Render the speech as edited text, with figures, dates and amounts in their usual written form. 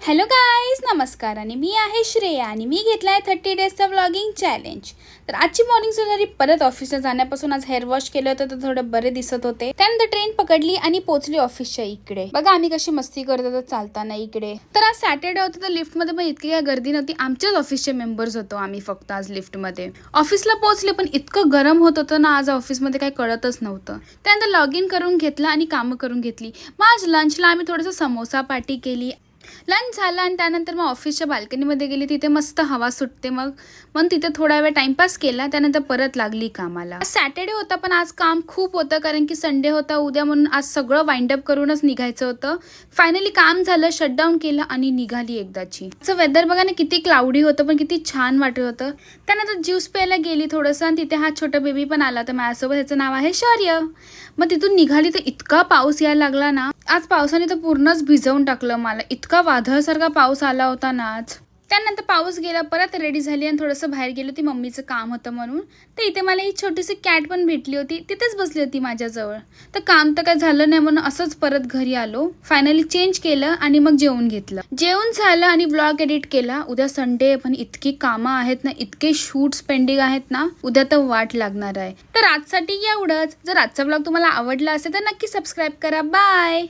Hello guys, नमस्कार. आणि मी आहे श्रेया आणि मी घेतला आहे 30 डेजचा व्लॉगिंग चॅलेंज. तर आजची मॉर्निंग सुधारी परत ऑफिसला जाण्यापासून आज हेअर वॉश केलं होतं तर थोडं बरे दिसत होते. त्यानंतर ट्रेन पकडली आणि पोहोचली ऑफिसच्या इकडे. बघा आम्ही कशी मस्ती करत होतो चालताना इकडे. तर आज सॅटर्डे होतं तर लिफ्टमध्ये पण इतकी काय गर्दी नव्हती. आमच्याच ऑफिसचे मेंबर्स होतो आम्ही फक्त आज लिफ्टमध्ये. ऑफिसला पोहोचले पण इतकं गरम होत होतं ना आज ऑफिसमध्ये काही कळतच नव्हतं. त्यानंतर लॉग इन करून घेतलं आणि कामं करून घेतली. मग आज लंचला आम्ही थोडंसं समोसा पार्टी केली. लंच झाला आणि त्यानंतर मग ऑफिसच्या बाल्कनीमध्ये गेली. तिथे मस्त हवा सुटते. मग तिथे थोडा वेळ टाइमपास केला. त्यानंतर परत लागली कामाला. सॅटर्डे होता पण आज काम खूप होतं कारण की संडे होता उद्या, म्हणून आज सगळं वाइंड अप करूनच निघायचं होतं. फायनली काम झालं, शटडाऊन केलं आणि निघाली एकदाची. आजचं वेदर बघा ना, किती क्लाउडी होतं पण किती छान वाटत होतं. त्यानंतर ज्यूस प्यायला गेली थोडंसं आणि तिथे हा छोटा बेबी पण आला होता माझ्यासोबत. ह्याचं नाव आहे शौर्य. मग तिथून निघाली तर इतका पाऊस यायला लागला ना. आज पावसाने तर पूर्णच भिजवून टाकलं मला. इतका वादळसारखा पाऊस आला होता ना आज. त्यानंतर पाऊस गेला, परत रेडी झाली आणि थोडंसं बाहेर गेली होती, मम्मीचं काम होतं म्हणून. तर इथे मला ही छोटीशी कॅट पण भेटली होती, तिथेच बसली होती माझ्याजवळ. तर काम तर काय झालं नाही म्हणून असंच परत घरी आलो. फायनली चेंज केलं आणि मग जेवून घेतलं. जेवण झालं आणि ब्लॉग एडिट केला. उद्या संडे पण इतकी कामं आहेत ना, इतके शूट्स पेंडिंग आहेत ना, उद्या तर वाट लागणार आहे. तर आजसाठी एवढंच. जर आजचा ब्लॉग तुम्हाला आवडला असेल तर नक्की सबस्क्राईब करा. बाय.